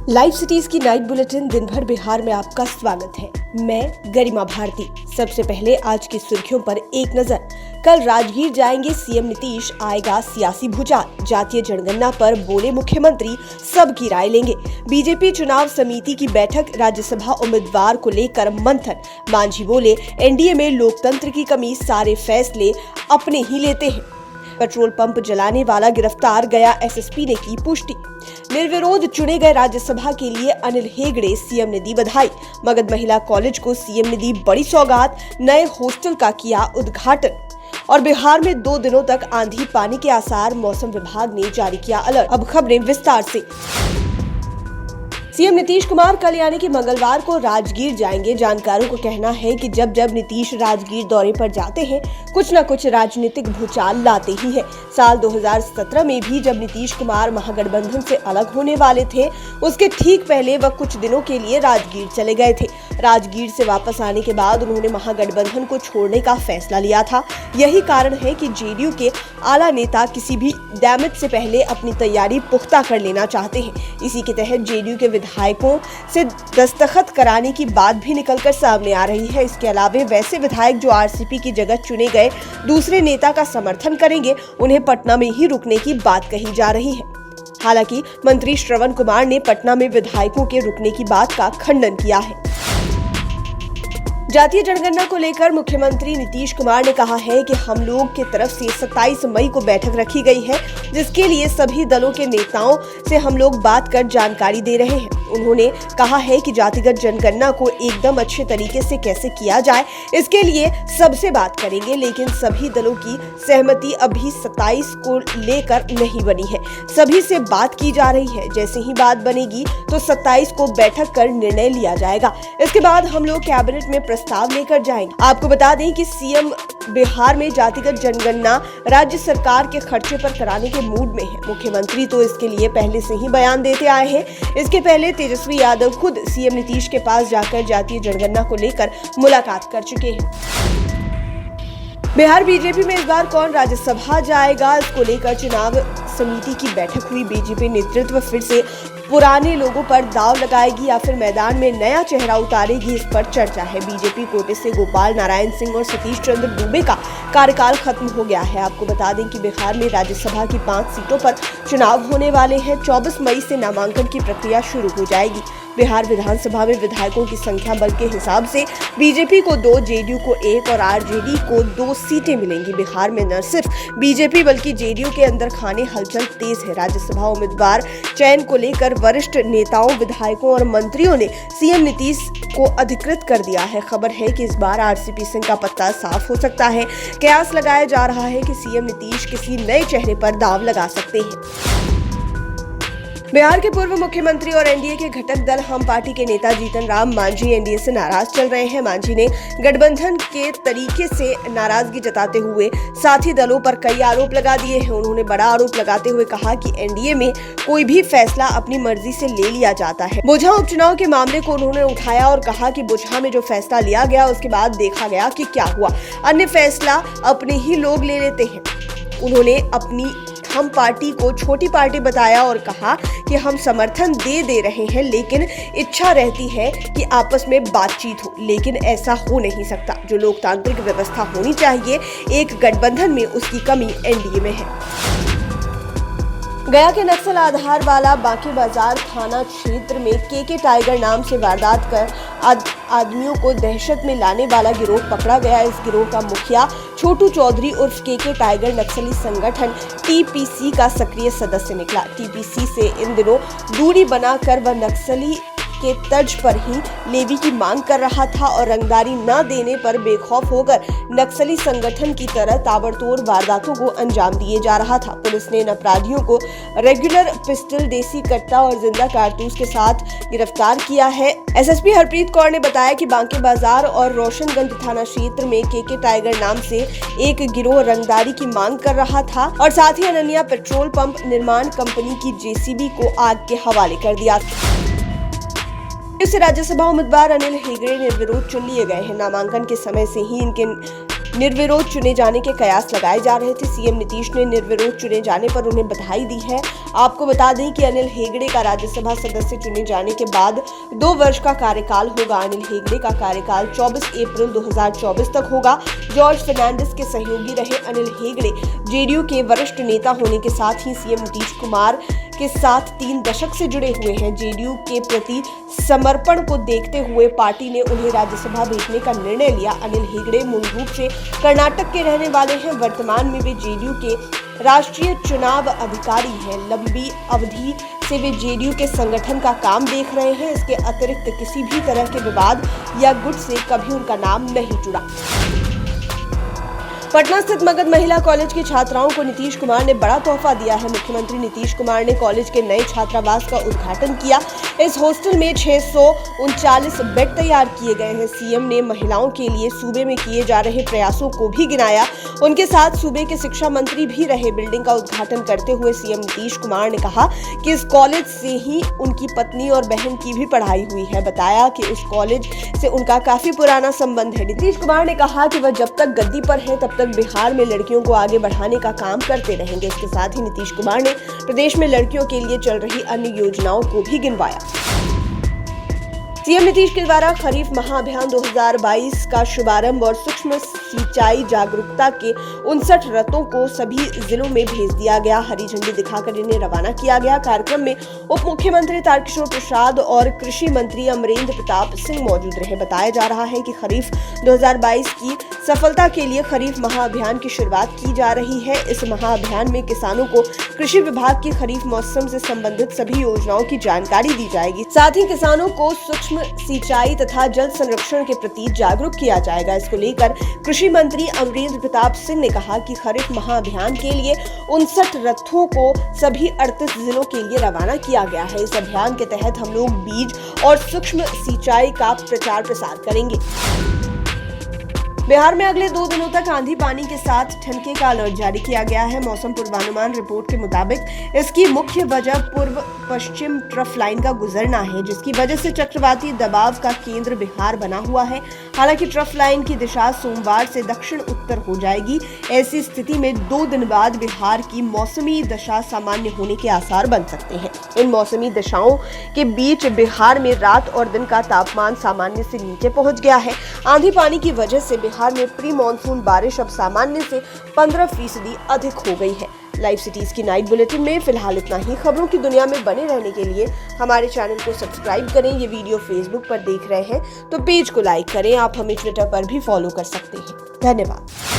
Live cities की night bulletin दिन भर बिहार में आपका स्वागत है। मैं गरिमा भारती। सबसे पहले आज की सुर्खियों पर एक नजर। कल राजगीर जाएंगे सीएम नीतीश, आएगा सियासी भूचाल। जातीय जनगणना पर बोले मुख्यमंत्री, सबकी राय लेंगे। बीजेपी चुनाव समिति की बैठक, राज्यसभा उम्मीदवार को लेकर मंथन। मांझी बोले, एनडीए में लोकतंत्र की कमी, सारे फैसले अपने ही लेते हैं। पेट्रोल पंप जलाने वाला गिरफ्तार, गया एसएसपी ने की पुष्टि। निर्विरोध चुने गए राज्यसभा के लिए अनिल हेगड़े, सीएम ने दी बधाई। मगध महिला कॉलेज को सीएम ने दी बड़ी सौगात, नए हॉस्टल का किया उद्घाटन। और बिहार में 2 दिनों तक आंधी पानी के आसार, मौसम विभाग ने जारी किया अलर्ट। अब खबरें विस्तार से। सीएम नीतीश कुमार कल यानी कि मंगलवार को राजगीर जाएंगे। जानकारों को कहना है कि जब जब नीतीश राजगीर दौरे पर जाते हैं, कुछ न कुछ राजनीतिक भूचाल लाते ही हैं। साल 2017 में भी जब नीतीश कुमार महागठबंधन से अलग होने वाले थे, उसके ठीक पहले वह कुछ दिनों के लिए राजगीर चले गए थे। राजगीर से वापस आने के बाद उन्होंने महागठबंधन को छोड़ने का फैसला लिया था। यही कारण है कि जेडीयू के आला नेता किसी भी डैमेज से पहले अपनी तैयारी पुख्ता कर लेना चाहते हैं। इसी के तहत जेडीयू के विधायकों से दस्तखत कराने की बात भी निकलकर सामने आ रही है। इसके अलावा वैसे विधायक जो आरसीपी की जगह चुने गए दूसरे नेता का समर्थन करेंगे, उन्हें पटना में ही रुकने की बात कही जा रही है। हालांकि मंत्री श्रवण कुमार ने पटना में विधायकों के रुकने की बात का खंडन किया है। जातीय जनगणना को लेकर मुख्यमंत्री नीतीश कुमार ने कहा है कि हम लोग की तरफ से 27 मई को बैठक रखी गई है, जिसके लिए सभी दलों के नेताओं से हम लोग बात कर जानकारी दे रहे हैं। उन्होंने कहा है कि जातिगत जनगणना को एकदम अच्छे तरीके से कैसे किया जाए, इसके लिए सबसे बात करेंगे, लेकिन सभी दलों की सहमति अभी 27 को लेकर नहीं बनी है। सभी से बात की जा रही है। जैसे ही बात बनेगी तो 27 को बैठक कर निर्णय लिया जाएगा। इसके बाद हम लोग कैबिनेट में प्रस्ताव लेकर जाएंगे। आपको बता दें कि सीएम बिहार में जातिगत जनगणना राज्य सरकार के खर्चे पर कराने के मूड में है। मुख्यमंत्री तो इसके लिए पहले से ही बयान देते आए हैं। इसके पहले तेजस्वी यादव खुद सीएम नीतीश के पास जाकर जातीय जनगणना को लेकर मुलाकात कर चुके हैं। बिहार बीजेपी में इस बार कौन राज्यसभा जाएगा, इसको लेकर चुनाव समिति की बैठक हुई। बीजेपी नेतृत्व फिर से पुराने लोगों पर दांव लगाएगी या फिर मैदान में नया चेहरा उतारेगी, इस पर चर्चा है। बीजेपी कोटे से गोपाल नारायण सिंह और सतीश चंद्र दुबे का कार्यकाल खत्म हो गया है। आपको बता दें कि बिहार में राज्यसभा की 5 सीटों पर चुनाव होने वाले हैं। 24 मई से नामांकन की प्रक्रिया शुरू हो जाएगी। बिहार विधानसभा में विधायकों की संख्या बल के हिसाब से बीजेपी को 2, जेडीयू को 1 और आरजेडी को 2 सीटें मिलेंगी। बिहार में न सिर्फ बीजेपी बल्कि जेडीयू के अंदर खाने हलचल तेज है। राज्यसभा उम्मीदवार चयन को लेकर वरिष्ठ नेताओं, विधायकों और मंत्रियों ने सीएम नीतीश को अधिकृत कर दिया है। खबर है कि इस बार आरसीपी सिंह का पत्ता साफ हो सकता है। कयास लगाया जा रहा है कि सीएम नीतीश किसी नए चेहरे पर दांव लगा सकते हैं। बिहार के पूर्व मुख्यमंत्री और एनडीए के घटक दल हम पार्टी के नेता जीतन राम मांझी एनडीए से नाराज चल रहे हैं। मांझी ने गठबंधन के तरीके से नाराजगी जताते हुए साथी दलों पर कई आरोप लगा दिए हैं। उन्होंने बड़ा आरोप लगाते हुए कहा कि एनडीए में कोई भी फैसला अपनी मर्जी से ले लिया जाता है। बुझा उपचुनाव के मामले को उन्होंने उठाया और कहा कि बुझा में जो फैसला लिया गया उसके बाद देखा गया कि क्या हुआ, अन्य फैसला अपने ही लोग ले लेते हैं। उन्होंने अपनी हम पार्टी को छोटी पार्टी बताया और कहा कि हम समर्थन दे रहे हैं, लेकिन इच्छा रहती है कि आपस में बातचीत हो, लेकिन ऐसा हो नहीं सकता। जो लोकतांत्रिक व्यवस्था होनी चाहिए एक गठबंधन में, उसकी कमी एनडीए में है। गया के नक्सल आधार वाला बांके बाजार थाना क्षेत्र में केके टाइगर नाम से वारदात कर आदमियों को दहशत में लाने वाला गिरोह पकड़ा गया। इस गिरोह का मुखिया छोटू चौधरी उर्फ केके टाइगर नक्सली संगठन टीपीसी का सक्रिय सदस्य निकला। टीपीसी से इन दिनों दूरी बनाकर वह नक्सली के तर्ज पर ही लेवी की मांग कर रहा था और रंगदारी न देने पर बेखौफ होकर नक्सली संगठन की तरह ताबड़तोड़ वारदातों को अंजाम दिए जा रहा था। पुलिस ने इन अपराधियों को रेगुलर पिस्टल, देसी कट्टा और जिंदा कारतूस के साथ गिरफ्तार किया है। एसएसपी हरप्रीत कौर ने बताया कि बांके बाजार और रोशनगंज थाना क्षेत्र में केके टाइगर नाम से एक गिरोह रंगदारी की मांग कर रहा था और साथ ही अनन्या पेट्रोल पंप निर्माण कंपनी की जेसीबी को आग के हवाले कर दिया। इससे राज्यसभा उम्मीदवार अनिल हेगड़े निर्विरोध चुन लिए गए हैं। नामांकन के समय से ही इनके निर्विरोध चुने जाने के कयास लगाए जा रहे थे। सीएम नीतीश ने निर्विरोध चुने जाने पर उन्हें बधाई दी है। आपको बता दें कि अनिल हेगड़े का राज्यसभा सदस्य चुने जाने के बाद 2 वर्ष का कार्यकाल होगा। अनिल हेगड़े का कार्यकाल 24 अप्रैल 2024 तक होगा। जॉर्ज फर्नांडिस के सहयोगी रहे अनिल हेगड़े जेडीयू के वरिष्ठ नेता होने के साथ ही सीएम नीतीश कुमार के साथ 3 दशक से जुड़े हुए हैं। जेडीयू के प्रति समर्पण को देखते हुए पार्टी ने उन्हें राज्यसभा भेजने का निर्णय लिया। अनिल हेगड़े मूल रूप से कर्नाटक के रहने वाले हैं। वर्तमान में वे जेडीयू के राष्ट्रीय चुनाव अधिकारी हैं। लंबी अवधि से वे जेडीयू के संगठन का काम देख रहे हैं। इसके अतिरिक्त किसी भी तरह के विवाद या गुट से कभी उनका नाम नहीं जुड़ा। पटना स्थित मगध महिला कॉलेज की छात्राओं को नीतीश कुमार ने बड़ा तोहफा दिया है। मुख्यमंत्री नीतीश कुमार ने कॉलेज के नए छात्रावास का उद्घाटन किया। इस हॉस्टल में 639 बेड तैयार किए गए हैं। सीएम ने महिलाओं के लिए सूबे में किए जा रहे प्रयासों को भी गिनाया। उनके साथ सूबे के शिक्षा मंत्री भी रहे। बिल्डिंग का उद्घाटन करते हुए सीएम नीतीश कुमार ने कहा कि इस कॉलेज से ही उनकी पत्नी और बहन की भी पढ़ाई हुई है। बताया कि इस कॉलेज से उनका काफी पुराना संबंध है। नीतीश कुमार ने कहा कि वह जब तक गद्दी पर है तब तक बिहार में लड़कियों को आगे बढ़ाने का काम करते रहेंगे। इसके साथ ही नीतीश कुमार ने प्रदेश में लड़कियों के लिए चल रही अन्य योजनाओं को भी गिनवाया। सीएम नीतीश के द्वारा खरीफ महाअभियान 2022 का शुभारंभ और सूक्ष्म सिंचाई जागरूकता के 59 रथों को सभी जिलों में भेज दिया गया। हरी झंडी दिखाकर इन्हें रवाना किया गया। कार्यक्रम में उप मुख्यमंत्री तारकिशोर प्रसाद और कृषि मंत्री अमरेंद्र प्रताप सिंह मौजूद रहे। बताया जा रहा है कि खरीफ 2022 की सफलता के लिए खरीफ महाअभियान की शुरुआत की जा रही है। इस महाअभियान में किसानों को कृषि विभाग की खरीफ मौसम से संबंधित सभी योजनाओं की जानकारी दी जाएगी। साथ ही किसानों को सूक्ष्म सिंचाई तथा जल संरक्षण के प्रति जागरूक किया जाएगा। इसको लेकर कृषि मंत्री अमरेंद्र प्रताप सिंह ने कहा कि खरीफ महाअभियान के लिए 59 रथों को सभी 38 जिलों के लिए रवाना किया गया है। इस अभियान के तहत हम लोग बीज और सूक्ष्म सिंचाई का प्रचार प्रसार करेंगे। बिहार में अगले 2 दिनों तक आंधी पानी के साथ ठनके का अलर्ट जारी किया गया है। मौसम पूर्वानुमान रिपोर्ट के मुताबिक इसकी मुख्य वजह पूर्व पश्चिम ट्रफ लाइन का गुजरना है, जिसकी वजह से चक्रवाती दबाव का केंद्र बिहार बना हुआ है। हालांकि ट्रफ लाइन की दिशा सोमवार से दक्षिण उत्तर हो जाएगी। ऐसी स्थिति में 2 दिन बाद बिहार की मौसमी दशा सामान्य होने के आसार बन सकते हैं। इन मौसमी दशाओं के बीच बिहार में रात और दिन का तापमान सामान्य से नीचे पहुंच गया है। आंधी पानी की वजह से बिहार में प्री मॉनसून बारिश अब सामान्य से 15% अधिक हो गई है। लाइव सिटीज की नाइट बुलेटिन में फिलहाल इतना ही। खबरों की दुनिया में बने रहने के लिए हमारे चैनल को सब्सक्राइब करें। ये वीडियो फेसबुक पर देख रहे हैं तो पेज को लाइक करें। आप हमें ट्विटर पर भी फॉलो कर सकते हैं। धन्यवाद।